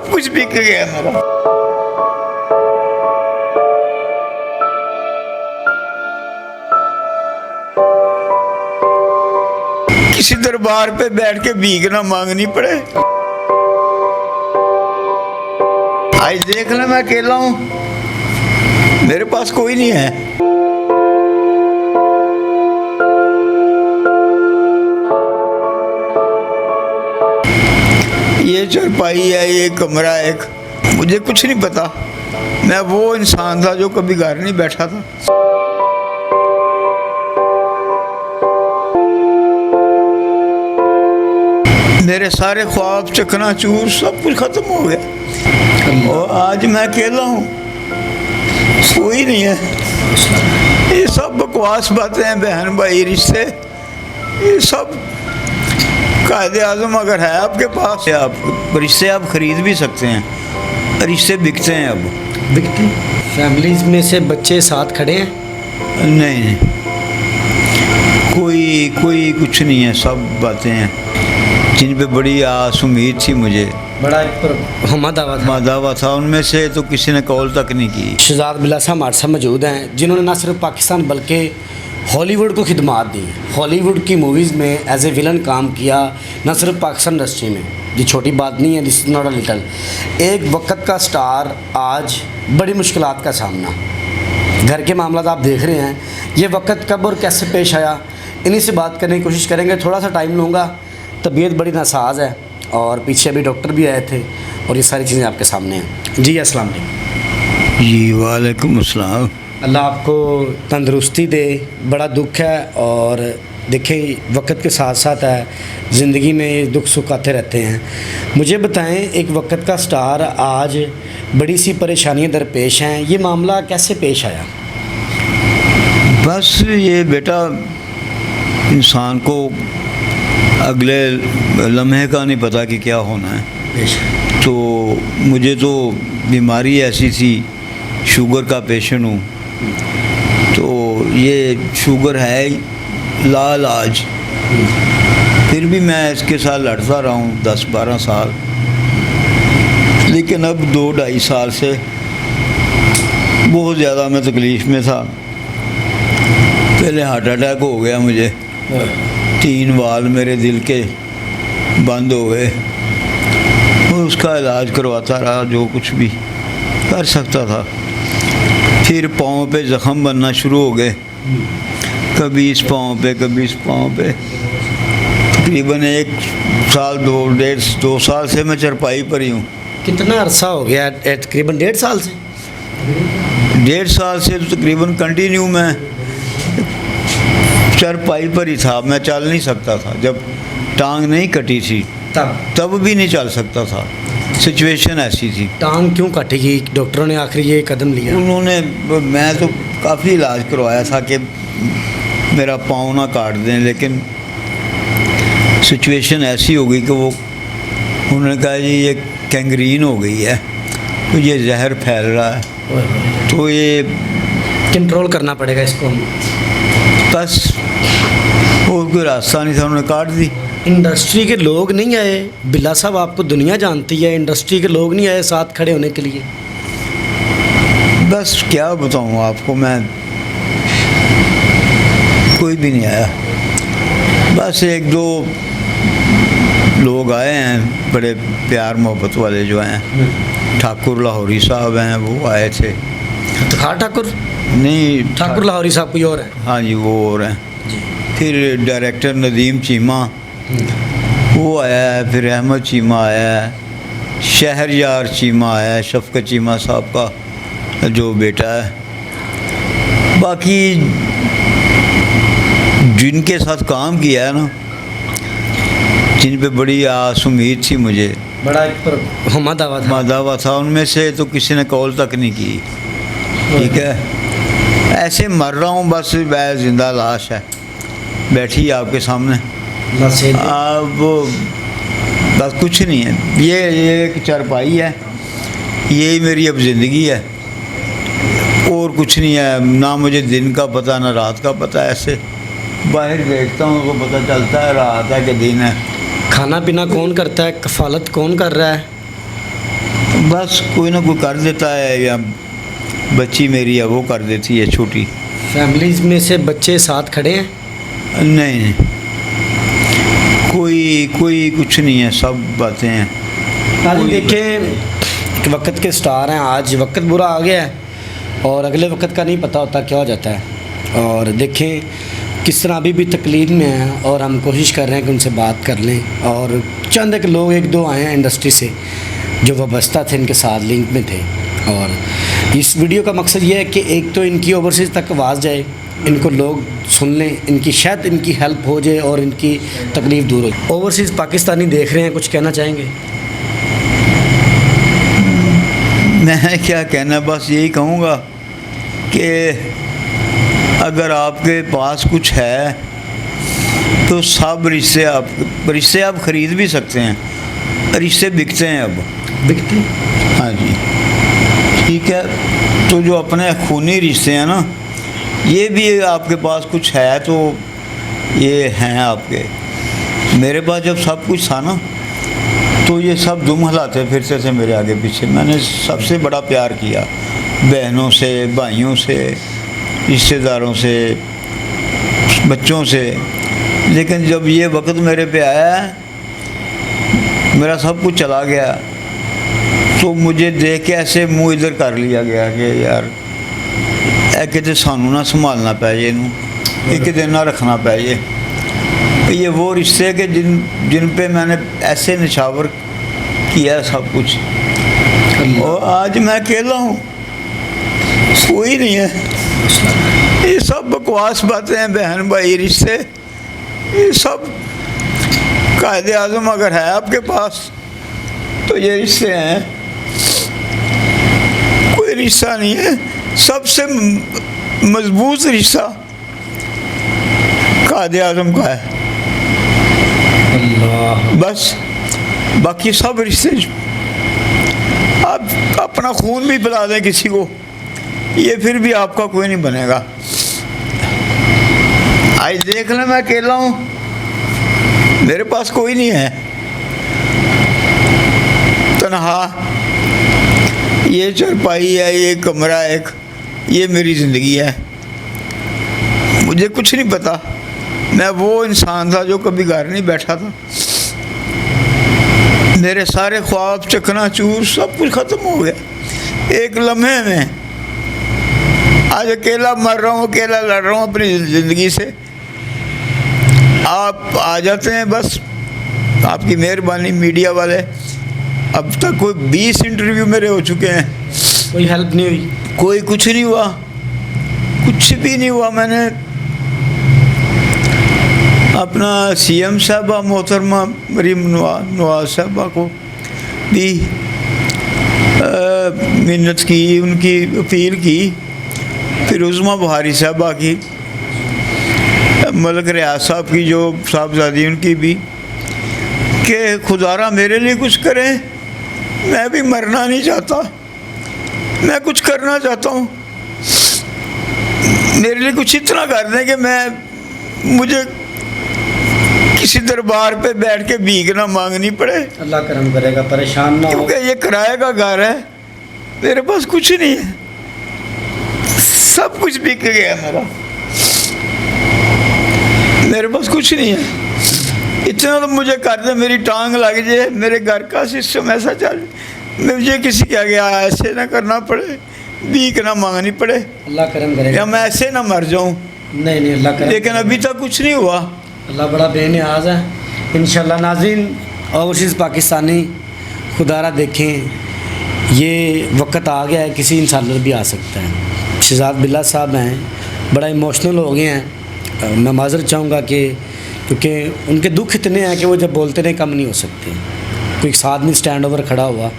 सब कुछ बिक गया मेरा। किसी दरबार पे बैठ के भीख ना मांगनी पड़े। आज देख ले मैं अकेला हूं, मेरे पास कोई नहीं है। ये चारपाई है, ये कमरा एक, मुझे कुछ नहीं पता। मैं वो इंसान था जो कभी घर नहीं बैठा था। मेरे सारे ख्वाब चकनाचूर सब कुछ खत्म हो गया और आज मैं अकेला हूँ, कोई नहीं है। ये सब बकवास बातें हैं, बहन भाई रिश्ते, ये सब कायदे आज़म अगर है आपके पास, आप रिश्ते आप खरीद भी सकते हैं, रिश्ते बिकते हैं। अब बिकते फैमिलीज में से बच्चे साथ खड़े हैं? नहीं, कोई कुछ नहीं है, सब बातें हैं जिन पे बड़ी आस उम्मीद थी मुझे, बड़ा हमा दावा था, उनमें से तो किसी ने कॉल तक नहीं की। शहजाद बिल्ला साहब हमारे साथ मौजूद हैं, जिन्होंने ना सिर्फ पाकिस्तान बल्कि हॉलीवुड को खिदमात दी। हॉलीवुड की मूवीज़ में एज ए विलन काम किया, ना सिर्फ पाकिस्तान इंडस्ट्री में, ये छोटी बात नहीं है, this is not a little. एक वक्त का स्टार आज बड़ी मुश्किलात का सामना, घर के मामला आप देख रहे हैं, ये वक्त कब और कैसे पेश आया, इन्हीं से बात करने की कोशिश करेंगे। थोड़ा सा टाइम लूँगा, तबीयत बड़ी नासाज है और पीछे अभी डॉक्टर भी आए थे और ये सारी चीज़ें आपके सामने हैं। जी अस्सलाम वालेकुम। जी वालेकुम अस्सलाम। अल्लाह आपको तंदुरुस्ती दे, बड़ा दुख है और देखें वक्त के साथ साथ है, ज़िंदगी में दुख सुख आते रहते हैं। मुझे बताएं, एक वक्त का स्टार आज बड़ी सी परेशानियां दरपेश हैं, ये मामला कैसे पेश आया? बस ये बेटा, इंसान को अगले लम्हे का नहीं पता कि क्या होना है। तो मुझे तो बीमारी ऐसी थी, शुगर का पेशेंट हूँ, तो ये शुगर है लाइलाज, फिर भी मैं इसके साथ लड़ता रहा हूँ 10-12 साल, लेकिन अब 2-2.5 साल से बहुत ज़्यादा मैं तकलीफ़ में था। पहले हार्ट अटैक हो गया मुझे, 3 वाल मेरे दिल के बंद हो गए और उसका इलाज करवाता रहा जो कुछ भी कर सकता था। फिर पाँव पे ज़ख़म बनना शुरू हो गए, कभी इस पाँव पे कभी इस पाँव पे। तकरीबन 1 साल 2 साल से मैं चरपाई पर ही हूँ। कितना अरसा हो गया? तकरीबन 1.5 साल से। 1.5 साल से तो तकरीबन कंटिन्यू मैं चरपाई पर ही था। मैं चल नहीं सकता था, जब टांग नहीं कटी थी तब भी नहीं चल सकता था, सिचुएशन ऐसी थी। टांग क्यों काटेगी? डॉक्टरों ने आखिर ये कदम लिया? उन्होंने, मैं तो काफ़ी इलाज करवाया था कि मेरा पाँव ना काट दें, लेकिन सिचुएशन ऐसी हो गई कि वो, उन्होंने कहा जी ये कैंग्रीन हो गई है, तो ये जहर फैल रहा है, तो ये कंट्रोल करना पड़ेगा इसको। बस और कोई रास्ता नहीं था, उन्होंने काट दी। इंडस्ट्री के लोग नहीं आए? बिल्ला साहब आपको दुनिया जानती है, इंडस्ट्री के लोग नहीं आए साथ खड़े होने के लिए? बस क्या बताऊँ आपको, मैं कोई भी नहीं आया। बस 1-2 लोग आए हैं, बड़े प्यार मोहब्बत वाले जो हैं, ठाकुर लाहौरी साहब हैं, वो आए थे। इफ्तिखार ठाकुर? नहीं, ठाकुर लाहौरी साहब कोई और है? हाँ जी, वो और हैं। फिर डायरेक्टर नदीम चीमा वो आया है, फिर अहमद चीमा आया है, शहरयार चीमा आया है, शफकत चीमा साहब का जो बेटा है। बाकी जिनके साथ काम किया है ना, जिन पे बड़ी आस उम्मीद थी मुझे, बड़ा हमा दावा था, उनमें से तो किसी ने कॉल तक नहीं की। ठीक है, ऐसे मर रहा हूँ, बस मैं जिंदा लाश है बैठी आपके सामने। अब बस कुछ नहीं है, ये एक चारपाई है, यही मेरी अब ज़िंदगी है, और कुछ नहीं है। ना मुझे दिन का पता ना रात का पता, ऐसे बाहर देखता हूँ तो पता चलता है रात है कि दिन है। खाना पीना कौन करता है? कफालत कौन कर रहा है? बस कोई ना कोई कर देता है, या बच्ची मेरी है वो कर देती है छोटी। फैमिलीज में से बच्चे साथ खड़े हैं? नहीं, कोई कुछ नहीं है, सब बातें हैं। आज देखें वक्त के स्टार हैं, आज वक्त बुरा आ गया है और अगले वक्त का नहीं पता होता क्या हो जाता है। और देखें किस तरह अभी भी तकलीफ में हैं और हम कोशिश कर रहे हैं कि उनसे बात कर लें। और चंद एक लोग एक दो आए हैं इंडस्ट्री से जो वाबस्ता थे, इनके साथ लिंक में थे। और इस वीडियो का मकसद ये है कि एक तो इनकी ओवरसीज़ तक आवाज़ जाए, इनको लोग सुन लें, इनकी शायद इनकी हेल्प हो जाए और इनकी तकलीफ़ दूर हो जाए। ओवरसीज़ पाकिस्तानी देख रहे हैं, कुछ कहना चाहेंगे? मैं क्या कहना, बस यही कहूँगा कि अगर आपके पास कुछ है तो सब रिश्ते आप ख़रीद भी सकते हैं, रिश्ते बिकते हैं, अब बिकते हैं। हाँ जी, ठीक है। तो जो अपने खूनी रिश्ते हैं ना, ये भी आपके पास कुछ है तो ये हैं आपके। मेरे पास जब सब कुछ था ना तो ये सब दुम हलाते फिरते थे मेरे आगे पीछे। मैंने सबसे बड़ा प्यार किया, बहनों से, भाइयों से, रिश्तेदारों से, बच्चों से। लेकिन जब ये वक्त मेरे पे आया, मेरा सब कुछ चला गया, तो मुझे देख के ऐसे मुँह इधर कर लिया गया कि यार ऐ किते सानू ना संभालना पै जे, इनू एक दिन ना रखना पै जे। ये वो रिश्ते के जिन पे मैंने ऐसे निछावर किया सब कुछ, और आज मैं अकेला हूँ, कोई नहीं है। ये सब बकवास बातें हैं, बहन भाई रिश्ते, ये सब कायदे आज़म अगर है आपके पास तो ये रिश्ते हैं। कोई रिश्ता नहीं है, सबसे मजबूत रिश्ता कायदे आज़म का है बस। बाकी सब रिश्ते आप अपना खून भी पिला दें किसी को, ये फिर भी आपका कोई नहीं बनेगा। आज देख लें मैं अकेला हूँ, मेरे पास कोई नहीं है, तन्हा। ये चारपाई है, ये कमरा एक, ये मेरी ज़िंदगी है। मुझे कुछ नहीं पता, मैं वो इंसान था जो कभी घर नहीं बैठा था। मेरे सारे ख्वाब चकनाचूर सब कुछ ख़त्म हो गया एक लम्हे में। आज अकेला मर रहा हूँ, अकेला लड़ रहा हूँ अपनी ज़िंदगी से। आप आ जाते हैं, बस आपकी मेहरबानी मीडिया वाले। अब तक कोई 20 इंटरव्यू मेरे हो चुके हैं, कोई हेल्प नहीं हुई, कोई कुछ नहीं हुआ, कुछ भी नहीं हुआ। मैंने अपना CM साहबा मोहतरमा मरीम नवाज साहबा को भी मिन्नत की, उनकी अपील की, फिर उज़मा बुहारी साहबा की, मलक रियाज साहब की जो साहबजादी, उनकी भी, कि खुदारा मेरे लिए कुछ करें। मैं भी मरना नहीं चाहता, मैं कुछ करना चाहता हूँ। मेरे लिए कुछ इतना कर दें कि मुझे किसी दरबार पे बैठ के भीख ना मांगनी पड़े। अल्लाह करम करेगा, परेशान ना हो। क्योंकि ये किराए का घर है, मेरे पास कुछ नहीं है, सब कुछ बिक गया मेरे पास कुछ नहीं है। इतना तो मुझे कर दे, मेरी टांग लग जाए, मेरे घर का सिस्टम ऐसा चल, मुझे किसी के आगे ऐसे ना करना पड़े, भीख ना मांगनी पड़े। अल्लाह करम करेगा, या मैं ऐसे ना मर जाऊँ। नहीं अल्लाह करम। लेकिन अभी तक कुछ नहीं हुआ। अल्लाह बड़ा बेनियाज़ है। इंशाल्लाह नाज़रीन, ओवरसीज़ पाकिस्तानी खुदारा देखें, ये वक्त आ गया है, किसी इंसान पर भी आ सकता है। शहजाद बिल्ला साहब हैं, बड़ा इमोशनल हो गए हैं। मैं माज़रत चाहूँगा कि क्योंकि उनके दुख इतने हैं कि वो जब बोलते रहे कम नहीं हो सकते। कोई साथ में स्टैंड ओवर खड़ा हुआ,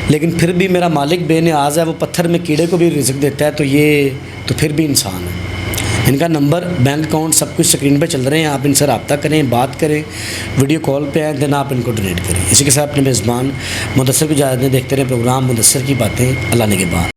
लेकिन फिर भी मेरा मालिक बेनियाज़ है, वो पत्थर में कीड़े को भी रिज़्क देता है, तो ये तो फिर भी इंसान है। इनका नंबर, बैंक अकाउंट सब कुछ स्क्रीन पे चल रहे हैं, आप इनसे रब्ता करें, बात करें, वीडियो कॉल पे आएँ, देन आप इनको डोनेट करें। इसी के साथ अपने मेज़बान मुदस्सर को इजाज़त दें। देखते रहें प्रोग्राम मुदस्सर की बातें। अल्लाह ने के बाद।